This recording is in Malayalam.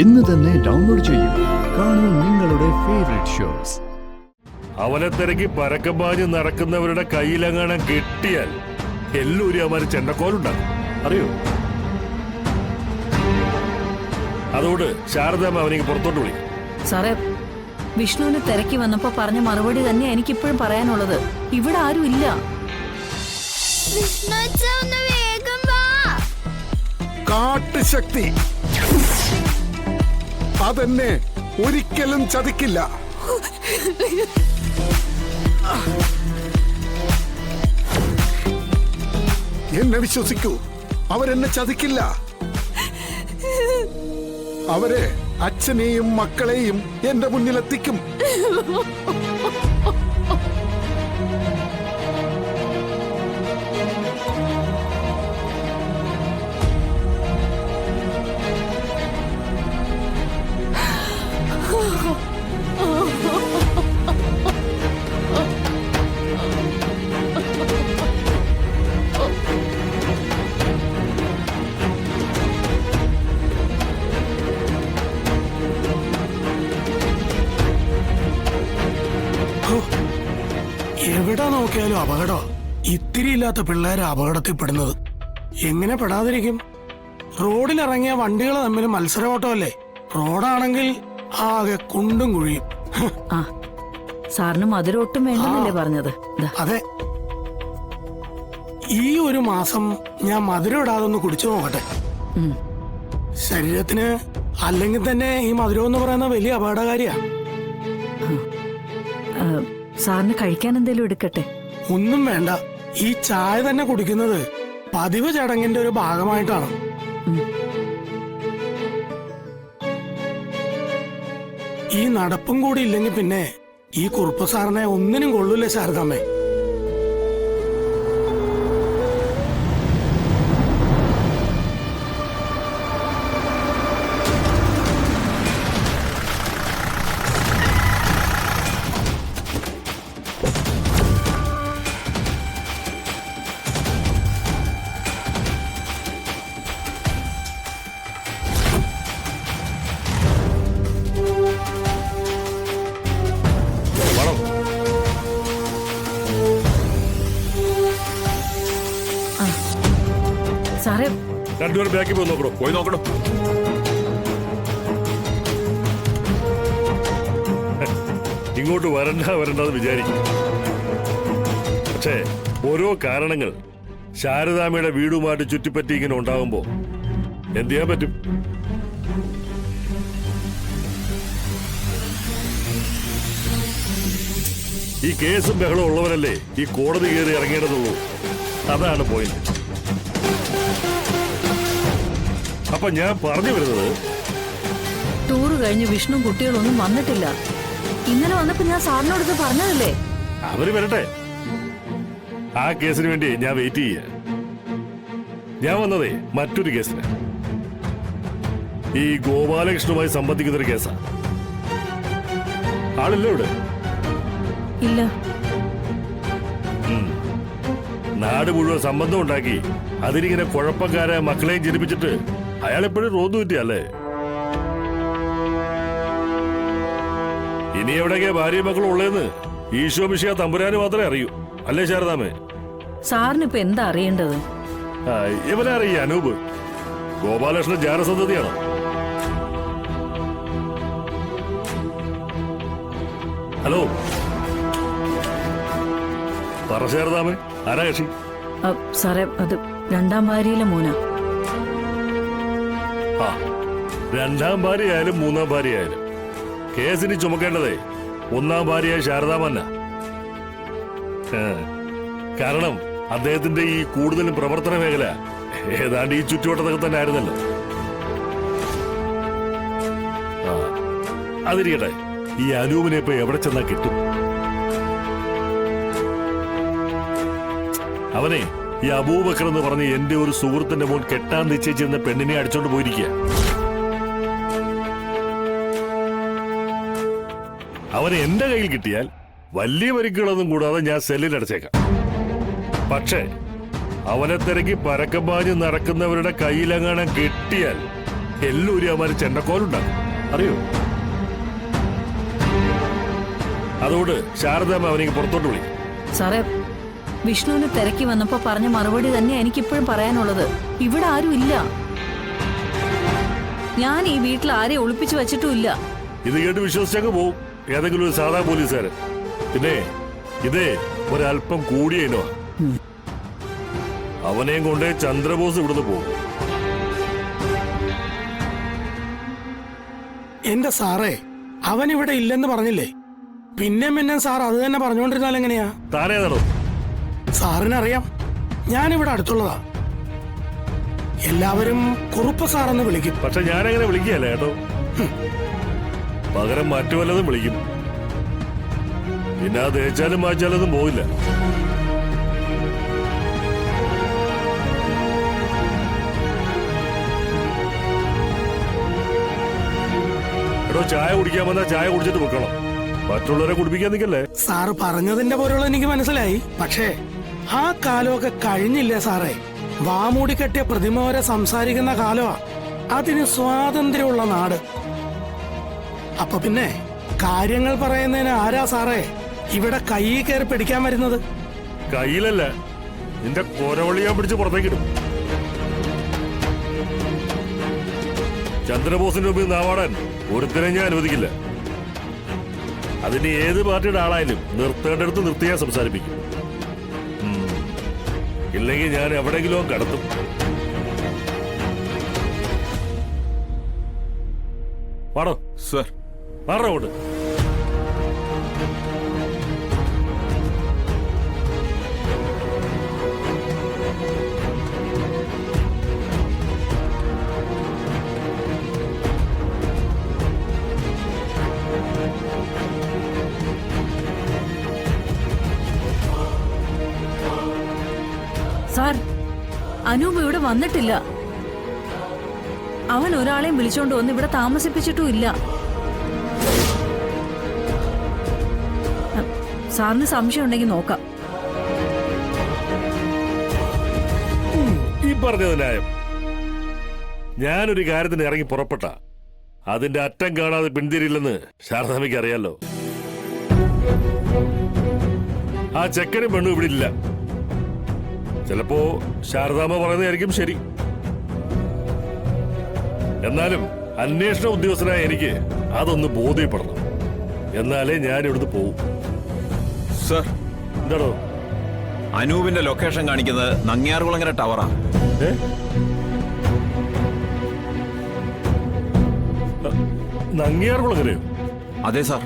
ഇന്ന് തന്നെ ഡൗൺലോഡ് ചെയ്യൂ. കാണൂ നിങ്ങളുടെ ഫേവറേറ്റ് ഷോസ്. അവനെ തിരക്കി പരക്കമ്പാഞ്ഞ് നടക്കുന്നവരുടെ കയ്യിലെങ്ങാനും കിട്ടിയാൽ എല്ലാവരും അവന്മാര് ചെണ്ടക്കോലുണ്ടാകും, അറിയോ? അതുകൊണ്ട് ശാരദാമ്മ അവനേക്ക് പുറത്തോട്ട് വിളി. സാറേ, വിഷ്ണുവിനെ തിരക്കി വന്നപ്പോ പറഞ്ഞ മറുപടി തന്നെ എനിക്കിപ്പോഴും പറയാനുള്ളത്. ഇവിടെ ആരും ഇല്ല. കാട്ടുശക്തി അതെന്നെ ഒരിക്കലും ചതിക്കില്ല. എന്നെ വിശ്വസിക്കൂ, അവരെന്നെ ചതിക്കില്ല. അവരെ അച്ഛനെയും മക്കളെയും എന്റെ മുന്നിലെത്തിക്കും. എവിടെ നോക്കിയാലും അപകടം. ഇത്തിരി ഇല്ലാത്ത പിള്ളേരെ അപകടത്തിൽപ്പെടുന്നത്. എങ്ങനെ പെടാതിരിക്കും? റോഡിലിറങ്ങിയ വണ്ടികൾ തമ്മിൽ മത്സരയോട്ടമല്ലേ. റോഡാണെങ്കിൽ ആകെ കുണ്ടും കുഴിയും. ആ, സാറിന് മധുരൊട്ടും വേണ്ടെന്നല്ലേ പറഞ്ഞത്? അതെ, ഈ ഒരു മാസം ഞാൻ മധുരം ഇടാതെ ഒന്ന് കുടിച്ചു നോക്കട്ടെ. ശരീരത്തിന് അല്ലെങ്കിൽ തന്നെ ഈ മധുരം എന്ന് പറയുന്ന വലിയ അപകടകാരിയാ. സാറിന് കഴിക്കാൻ എന്തെങ്കിലും എടുക്കട്ടെ? ഒന്നും വേണ്ട. ഈ ചായ തന്നെ കുടിക്കുന്നത് പതിവ് ചടങ്ങിന്റെ ഒരു ഭാഗമായിട്ടാണ്. ഈ നടപ്പും കൂടി ഇല്ലെങ്കിൽ പിന്നെ ഈ കുറുപ്പ് സാറിനെ ഒന്നിനും കൊള്ളൂല്ലേ ശാരദാമ്മേ. സാറേ, രണ്ടുപേരും ബാക്കി പോയി നോക്കണോ? പോയി നോക്കണോ? ഇങ്ങോട്ട് വരണ്ടെന്ന് വിചാരിക്കും. പക്ഷേ ഓരോ കാരണങ്ങൾ ശാരദാമ്മയുടെ വീടുമായിട്ട് ചുറ്റിപ്പറ്റി ഇങ്ങനെ ഉണ്ടാകുമ്പോ എന്ത് ചെയ്യാൻ പറ്റും? ഈ കേസും ബഹളം ഉള്ളവരല്ലേ ഈ കോടതി കയറി ഇറങ്ങേണ്ടതുള്ളൂ. അതാണ് പോയിന്റ്. അപ്പൊ ഞാൻ പറഞ്ഞു വരുന്നത്, ടൂറ് കഴിഞ്ഞ് വിഷ്ണു കുട്ടികളൊന്നും വന്നിട്ടില്ല. ഇന്നലെ വന്നപ്പോ ഞാൻ സാറിനോട് പറഞ്ഞതല്ലേ. അവര് വരട്ടെ. ആ കേസിന് വേണ്ടി ഞാൻ വെയിറ്റ് ചെയ്യ. ഞാൻ വന്നതേ മറ്റൊരു കേസിന്. ഈ ഗോപാലകൃഷ്ണനുമായി സംബന്ധിക്കുന്നൊരു കേസാ. ആളില്ല ഇവിടെ? ഇല്ല. നാട് മുഴുവൻ സംബന്ധം ഉണ്ടാക്കി അതിനിങ്ങനെ കുഴപ്പക്കാരെ മക്കളെയും ജനിപ്പിച്ചിട്ട് അയാളെപ്പോഴും റോന്നു കിട്ടിയല്ലേ. ഇനി എവിടെയൊക്കെ ഭാര്യയും മക്കളും ഉള്ളതെന്ന് ഈശോ മിശിഹ തമ്പുരാന് മാത്രമേ അറിയൂ, അല്ലേ ശാരദാമ്മേ? സാറിനിപ്പോ എന്താ അറിയേണ്ടത്? ഇവനെ അറിയ അനൂപ് ഗോപാലകൃഷ്ണൻ ജാരസന്തതിയാണ്. ഹലോ, പറ ശാരദാമ്മേ, ആരാ കക്ഷി? സാറേ, അത് രണ്ടാം ഭാര്യയിലെ മോന. ആ, രണ്ടാം ഭാര്യയായാലും മൂന്നാം ഭാര്യയായാലും കേസിന് ചുമക്കേണ്ടതേ ഒന്നാം ഭാര്യയായ ശാരദാമ്മന്ന. കാരണം അദ്ദേഹത്തിന്റെ ഈ കൂടുതലും പ്രവർത്തന മേഖല ഏതാണ്ട് ഈ ചുറ്റുവട്ടത്തൊക്കെ തന്നെ ആയിരുന്നല്ലോ. അതിരിക്കട്ടെ, ഈ അനൂപിനെ ഇപ്പൊ എവിടെ ചെന്നാ കിട്ടും? അവനെ ഈ അബൂബക്കർ എന്ന് പറഞ്ഞ് എന്റെ ഒരു സുഹൃത്തിന്റെ മോൻ കെട്ടാൻ നിശ്ചയിച്ചിരുന്ന പെണ്ണിനെ അടിച്ചോണ്ട് പോയിരിക്കുക. അവനെ എന്റെ കയ്യിൽ കിട്ടിയാൽ വലിയ പരിക്കുകളൊന്നും കൂടാതെ ഞാൻ സെല്ലിൽ അടച്ചേക്കാം. പക്ഷേ അവനെ തിരക്കി പരക്കമ്പാഞ്ഞ് നടക്കുന്നവരുടെ കയ്യിലെങ്ങാനും കിട്ടിയാൽ എല്ലാവരും അവന്മാര് ചെണ്ടക്കോലുണ്ടാക്കും അറിയോ? അതുകൊണ്ട് ശാരദാമ്മ അവനെങ്കിൽ പുറത്തോട്ട് വിളിക്കും. സാറേ, വിഷ്ണുവിനെ തിരക്കി വന്നപ്പോ പറഞ്ഞ മറുപടി തന്നെ എനിക്കിപ്പോഴും പറയാനുള്ളത്. ഇവിടെ ആരും ഇല്ല. ഞാൻ ഈ വീട്ടിൽ ആരെയും ഒളിപ്പിച്ചു വെച്ചിട്ടുമില്ല. ഇത് കേട്ട് വിശ്വസിച്ചങ്ങ് പോവും ഏതെങ്കിലും ഒരു സാധാ പോലീസുകാരൻ. പിന്നെ ഇതേ ഒരല്പം കൂടിയേനോ. അവനെയും കൊണ്ടേ ചന്ദ്രബോസ് ഇവിടുന്ന് പോകും. എന്റെ സാറേ, അവൻ ഇവിടെ ഇല്ലെന്ന് പറഞ്ഞില്ലേ? പിന്നെ സാർ അത് തന്നെ പറഞ്ഞുകൊണ്ടിരുന്നാൽ എങ്ങനെയാ? താനേതാണോ? സാറിനറിയാം, ഞാനിവിടെ അടുത്തുള്ളതാ. എല്ലാവരും കുറുപ്പ് സാറെന്ന് വിളിക്കും. പക്ഷെ ഞാനങ്ങനെ വിളിക്കുകയല്ല കേട്ടോ. പകരം മറ്റു വല്ലതും വിളിക്കും. പിന്നെ അത് തേച്ചാലും മായ്ച്ചാലൊന്നും പോയില്ല. എടോ, ചായ കുടിക്കാൻ വന്നാൽ ചായ കുടിച്ചിട്ട് വെക്കണം. മറ്റുള്ളവരെ കുടിപ്പിക്കാൻ നിൽക്കല്ലേ. സാറ് പറഞ്ഞതിന്റെ പോലുള്ള എനിക്ക് മനസ്സിലായി. പക്ഷേ ആ കാലമൊക്കെ കഴിഞ്ഞില്ലേ സാറേ? വാമൂടി കെട്ടിയ പ്രതിമ വരെ സംസാരിക്കുന്ന കാലമാ. അതിന് സ്വാതന്ത്ര്യമുള്ള നാട്. അപ്പൊ പിന്നെ കാര്യങ്ങൾ പറയുന്നതിന് ആരാ സാറേ ഇവിടെ കൈ കയറി പിടിക്കാൻ വരുന്നത്? കയ്യിലല്ല, നിന്റെ കൊരവള്ളി ഞാൻ പിടിച്ച് പുറത്തേക്കിടും. ചന്ദ്രബോസിന്റെ മുമ്പിൽ നാവാടാൻ ഒരുത്തരെ ഞാൻ അനുവദിക്കില്ല. അതിന് ഏത് പാർട്ടിയുടെ ആളായാലും നിർത്തേണ്ടടുത്ത് നിർത്തിയാൽ സംസാരിപ്പിക്കും. ഇല്ലെങ്കിൽ ഞാൻ എവിടെയെങ്കിലും കടത്തും. പാടോ സർ. പാടോ അങ്ങോട്ട്. സാർ, അനൂപ് ഇവിടെ വന്നിട്ടില്ല. അവൻ ഒരാളെയും വിളിച്ചോണ്ട് വന്ന് ഇവിടെ താമസിപ്പിച്ചിട്ടും ഇല്ല. സാറിന് സംശയം ഉണ്ടെങ്കിൽ നോക്കാം. ഈ പറഞ്ഞത് ന്യായം. ഞാനൊരു കാര്യത്തിന് ഇറങ്ങി പുറപ്പെട്ട അതിന്റെ അറ്റം കാണാതെ പിന്തിരില്ലെന്ന് ശാരദാമ്മയ്ക്ക് അറിയാലോ. ആ ചെക്കനും പെണ്ണും ഇവിടെ ഇല്ല. ചിലപ്പോ ശാരദാമ്മ പറയുന്നതായിരിക്കും ശരി. എന്നാലും അന്വേഷണ ഉദ്യോഗസ്ഥനായ എനിക്ക് അതൊന്ന് ബോധ്യപ്പെടണം. എന്നാലേ ഞാൻ ഇവിടുന്ന് പോവും. സർ, എന്താണോ? അനൂപിന്റെ ലൊക്കേഷൻ കാണിക്കുന്നത് നങ്ങ്യാർകുളങ്ങര ടവറാ. നങ്ങിയാർകുളങ്ങരയോ? അതെ സാർ.